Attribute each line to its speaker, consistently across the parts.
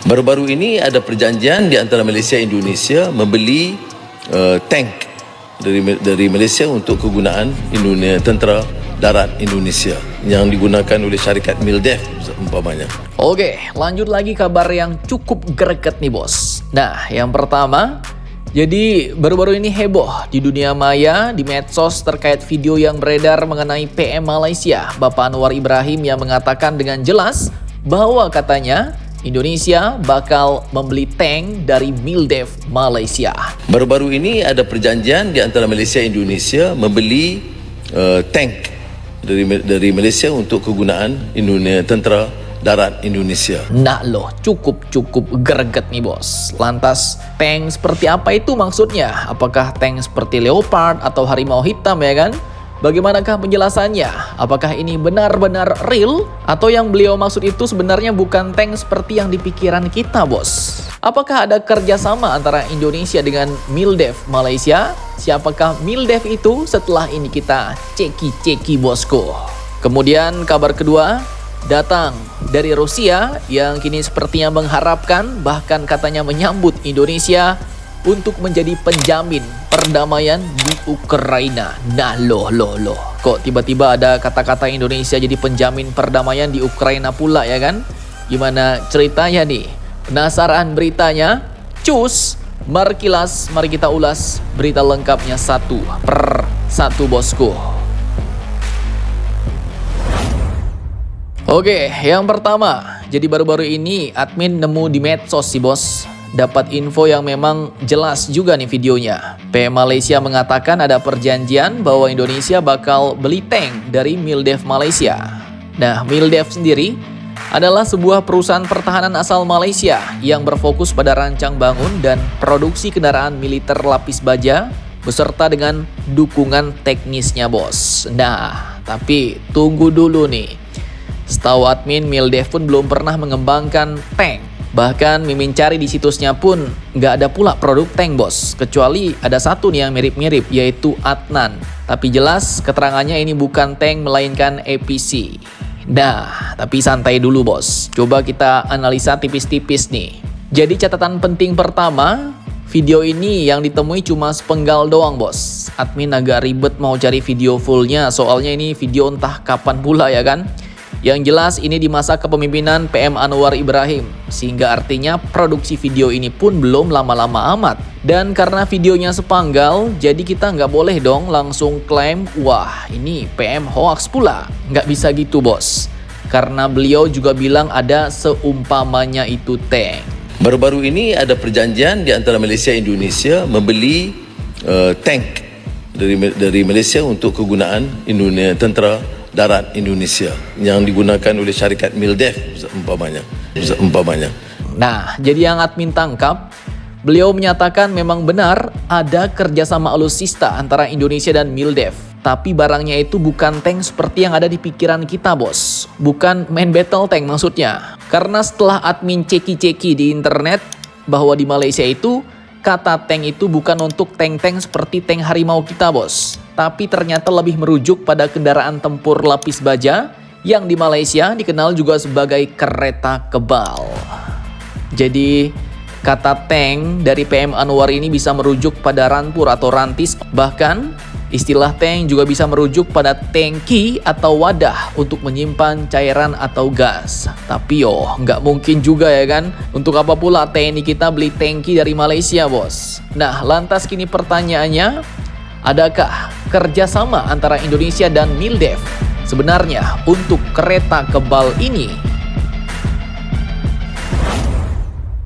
Speaker 1: Baru-baru ini ada perjanjian di antara Malaysia dan Indonesia membeli tank dari Malaysia untuk kegunaan tentera darat Indonesia yang digunakan oleh syarikat MILDEF umpamanya.
Speaker 2: Oke, lanjut lagi kabar yang cukup greget nih bos. Nah, yang pertama, jadi baru-baru ini heboh di dunia maya, di medsos terkait video yang beredar mengenai PM Malaysia, Bapak Anwar Ibrahim yang mengatakan dengan jelas bahwa katanya Indonesia bakal membeli tank dari MILDEF Malaysia.
Speaker 1: Baru-baru ini ada perjanjian di antara Malaysia dan Indonesia membeli tank dari Malaysia untuk kegunaan tentera darat Indonesia.
Speaker 2: Nah loh, cukup greget nih bos. Lantas tank seperti apa itu maksudnya? Apakah tank seperti Leopard atau Harimau Hitam ya kan? Bagaimanakah penjelasannya? Apakah ini benar-benar real? Atau yang beliau maksud itu sebenarnya bukan tank seperti yang di pikiran kita bos? Apakah ada kerjasama antara Indonesia dengan MILDEF Malaysia? Siapakah MILDEF itu? Setelah ini kita ceki bosku. Kemudian kabar kedua datang dari Rusia yang kini sepertinya mengharapkan bahkan katanya menyambut Indonesia untuk menjadi penjamin perdamaian di Ukraina. Nah loh. Kok tiba-tiba ada kata-kata Indonesia jadi penjamin perdamaian di Ukraina pula ya kan? Gimana ceritanya nih? Penasaran beritanya? Cus, mari kita ulas berita lengkapnya satu per satu bosku. Oke, yang pertama, jadi baru-baru ini admin nemu di medsos sih bos. Dapat info yang memang jelas juga nih videonya. PM Malaysia mengatakan ada perjanjian bahwa Indonesia bakal beli tank dari MILDEF Malaysia. Nah, MILDEF sendiri adalah sebuah perusahaan pertahanan asal Malaysia yang berfokus pada rancang bangun dan produksi kendaraan militer lapis baja beserta dengan dukungan teknisnya bos. Nah, tapi tunggu dulu nih. Setahu admin, MILDEF pun belum pernah mengembangkan tank. Bahkan mimin cari di situsnya pun nggak ada pula produk tank bos. Kecuali ada satu nih yang mirip-mirip yaitu Adnan. Tapi jelas keterangannya ini bukan tank melainkan APC. Nah, tapi santai dulu bos. Coba kita analisa tipis-tipis nih. Jadi catatan penting pertama, video ini yang ditemui cuma sepenggal doang bos. Admin agak ribet mau cari video fullnya soalnya ini video entah kapan pula ya kan. Yang jelas ini di masa kepemimpinan PM Anwar Ibrahim, sehingga artinya produksi video ini pun belum lama-lama amat. Dan karena videonya sepanggal, jadi kita nggak boleh dong langsung klaim, wah ini PM hoax pula. Nggak bisa gitu bos, karena beliau juga bilang ada seumpamanya itu tank.
Speaker 1: Baru-baru ini ada perjanjian di antara Malaysia dan Indonesia membeli tank dari Malaysia untuk kegunaan tentera darat Indonesia yang digunakan oleh syarikat MILDEF umpamanya.
Speaker 2: Nah, jadi yang admin tangkap, beliau menyatakan memang benar ada kerjasama alutsista antara Indonesia dan MILDEF. Tapi barangnya itu bukan tank seperti yang ada di pikiran kita bos. Bukan main battle tank maksudnya. Karena setelah admin ceki di internet bahwa di Malaysia itu kata tank itu bukan untuk tank-tank seperti tank harimau kita bos. Tapi ternyata lebih merujuk pada kendaraan tempur lapis baja yang di Malaysia dikenal juga sebagai kereta kebal. Jadi kata tank dari PM Anwar ini bisa merujuk pada rampur atau rantis. Bahkan istilah tank juga bisa merujuk pada tangki atau wadah untuk menyimpan cairan atau gas. Tapi nggak mungkin juga ya kan. Untuk apa pula TNI kita beli tangki dari Malaysia bos? Nah lantas kini pertanyaannya, adakah kerjasama antara Indonesia dan MILDEF sebenarnya untuk kereta kebal ini?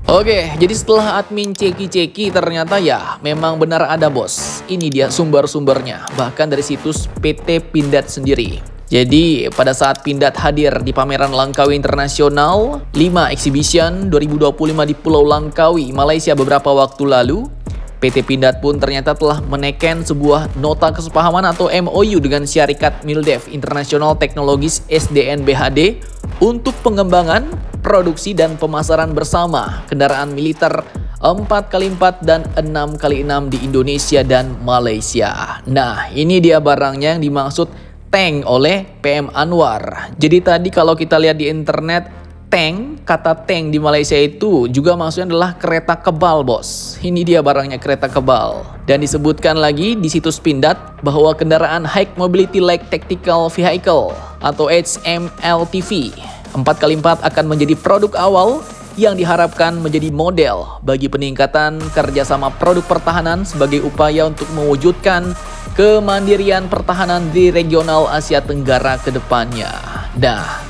Speaker 2: Oke, jadi setelah admin ceki ternyata ya memang benar ada bos. Ini dia sumber-sumbernya, bahkan dari situs PT Pindad sendiri. Jadi pada saat Pindad hadir di pameran Langkawi Internasional 5 Exhibition 2025 di Pulau Langkawi, Malaysia beberapa waktu lalu, PT Pindad pun ternyata telah meneken sebuah nota kesepahaman atau MOU dengan syarikat MILDEF International Technologies SDN BHD untuk pengembangan, produksi dan pemasaran bersama kendaraan militer 4x4 dan 6x6 di Indonesia dan Malaysia. Nah, ini dia barangnya yang dimaksud tank oleh PM Anwar. Jadi tadi kalau kita lihat di internet, tank, kata tank di Malaysia itu juga maksudnya adalah kereta kebal, bos. Ini dia barangnya, kereta kebal. Dan disebutkan lagi di situs Pindad bahwa kendaraan High Mobility Light Tactical Vehicle atau HMLTV 4x4 akan menjadi produk awal yang diharapkan menjadi model bagi peningkatan kerjasama produk pertahanan sebagai upaya untuk mewujudkan kemandirian pertahanan di regional Asia Tenggara ke depannya. Nah,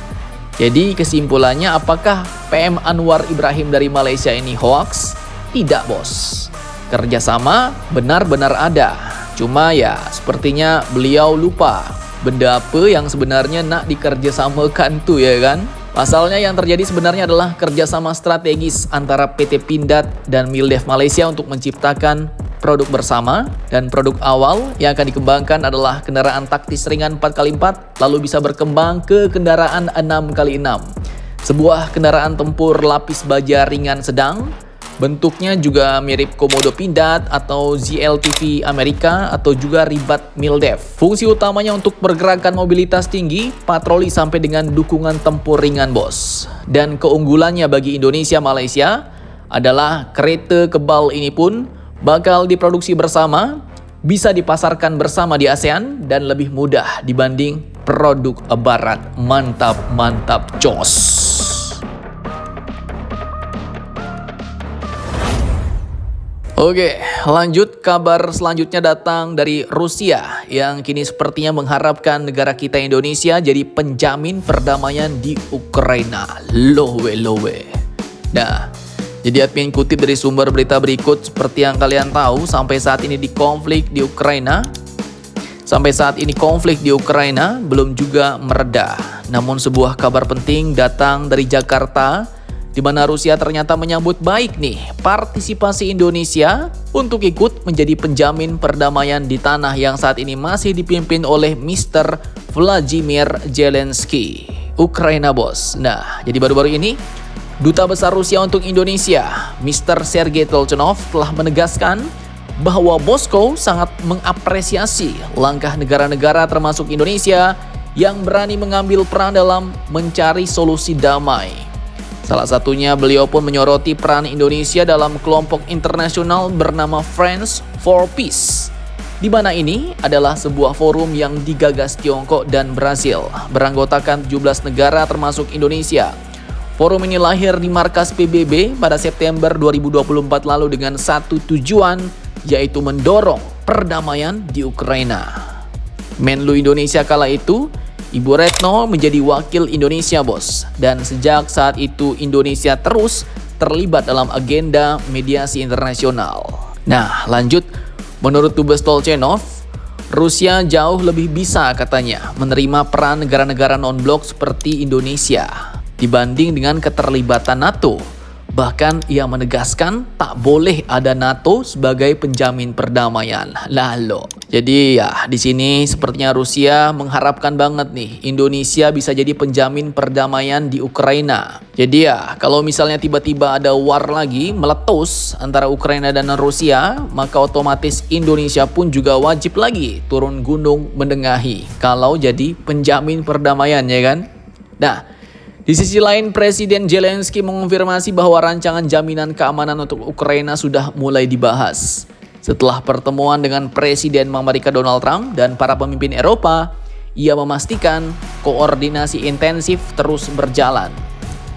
Speaker 2: jadi kesimpulannya, apakah PM Anwar Ibrahim dari Malaysia ini hoax? Tidak, bos. Kerjasama benar-benar ada. Cuma ya sepertinya beliau lupa benda apa yang sebenarnya nak dikerjasamakan tuh, ya kan? Pasalnya yang terjadi sebenarnya adalah kerjasama strategis antara PT Pindad dan Mildev Malaysia untuk menciptakan produk bersama, dan produk awal yang akan dikembangkan adalah kendaraan taktis ringan 4x4 lalu bisa berkembang ke kendaraan 6x6. Sebuah kendaraan tempur lapis baja ringan sedang. Bentuknya juga mirip Komodo Pindad atau ZLTV Amerika atau juga Ribat Mildev. Fungsi utamanya untuk pergerakan mobilitas tinggi, patroli sampai dengan dukungan tempur ringan, bos. Dan keunggulannya bagi Indonesia Malaysia adalah kereta kebal ini pun bakal diproduksi bersama, bisa dipasarkan bersama di ASEAN dan lebih mudah dibanding produk barat. Mantap, jos. Oke, lanjut, kabar selanjutnya datang dari Rusia yang kini sepertinya mengharapkan negara kita Indonesia jadi penjamin perdamaian di Ukraina. Lowe. Nah, jadi admin kutip dari sumber berita berikut, seperti yang kalian tahu, sampai saat ini konflik di Ukraina belum juga mereda. Namun sebuah kabar penting datang dari Jakarta, di mana Rusia ternyata menyambut baik nih partisipasi Indonesia untuk ikut menjadi penjamin perdamaian di tanah yang saat ini masih dipimpin oleh Mr. Vladimir Zelensky, Ukraina, bos. Nah, jadi baru-baru ini Duta Besar Rusia untuk Indonesia, Mr. Sergei Tolchanov, telah menegaskan bahwa Moskow sangat mengapresiasi langkah negara-negara termasuk Indonesia yang berani mengambil peran dalam mencari solusi damai. Salah satunya beliau pun menyoroti peran Indonesia dalam kelompok internasional bernama Friends for Peace, di mana ini adalah sebuah forum yang digagas Tiongkok dan Brasil, beranggotakan 17 negara termasuk Indonesia. Forum ini lahir di markas PBB pada September 2024 lalu dengan satu tujuan, yaitu mendorong perdamaian di Ukraina. Menlu Indonesia kala itu, Ibu Retno, menjadi wakil Indonesia, bos. Dan sejak saat itu Indonesia terus terlibat dalam agenda mediasi internasional. Nah, lanjut, menurut Dubes Tolchanov, Rusia jauh lebih bisa katanya menerima peran negara-negara non-blok seperti Indonesia dibanding dengan keterlibatan NATO. Bahkan ia menegaskan tak boleh ada NATO sebagai penjamin perdamaian. Lalu, jadi ya di sini sepertinya Rusia mengharapkan banget nih Indonesia bisa jadi penjamin perdamaian di Ukraina. Jadi ya kalau misalnya tiba-tiba ada war lagi meletus antara Ukraina dan Rusia, maka otomatis Indonesia pun juga wajib lagi turun gunung menengahi kalau jadi penjamin perdamaian, ya kan? Nah, di sisi lain, Presiden Zelensky mengonfirmasi bahwa rancangan jaminan keamanan untuk Ukraina sudah mulai dibahas. Setelah pertemuan dengan Presiden Amerika Donald Trump dan para pemimpin Eropa, ia memastikan koordinasi intensif terus berjalan.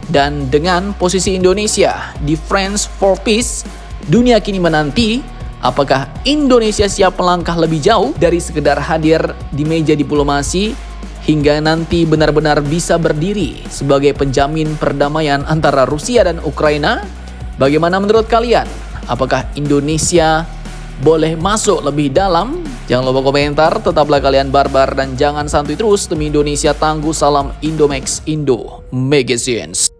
Speaker 2: Dan dengan posisi Indonesia di Friends for Peace, dunia kini menanti apakah Indonesia siap melangkah lebih jauh dari sekedar hadir di meja diplomasi hingga nanti benar-benar bisa berdiri sebagai penjamin perdamaian antara Rusia dan Ukraina. Bagaimana menurut kalian? Apakah Indonesia boleh masuk lebih dalam? Jangan lupa komentar, tetaplah kalian barbar dan jangan santuy terus demi Indonesia tangguh. Salam Indomax Indo Magazines.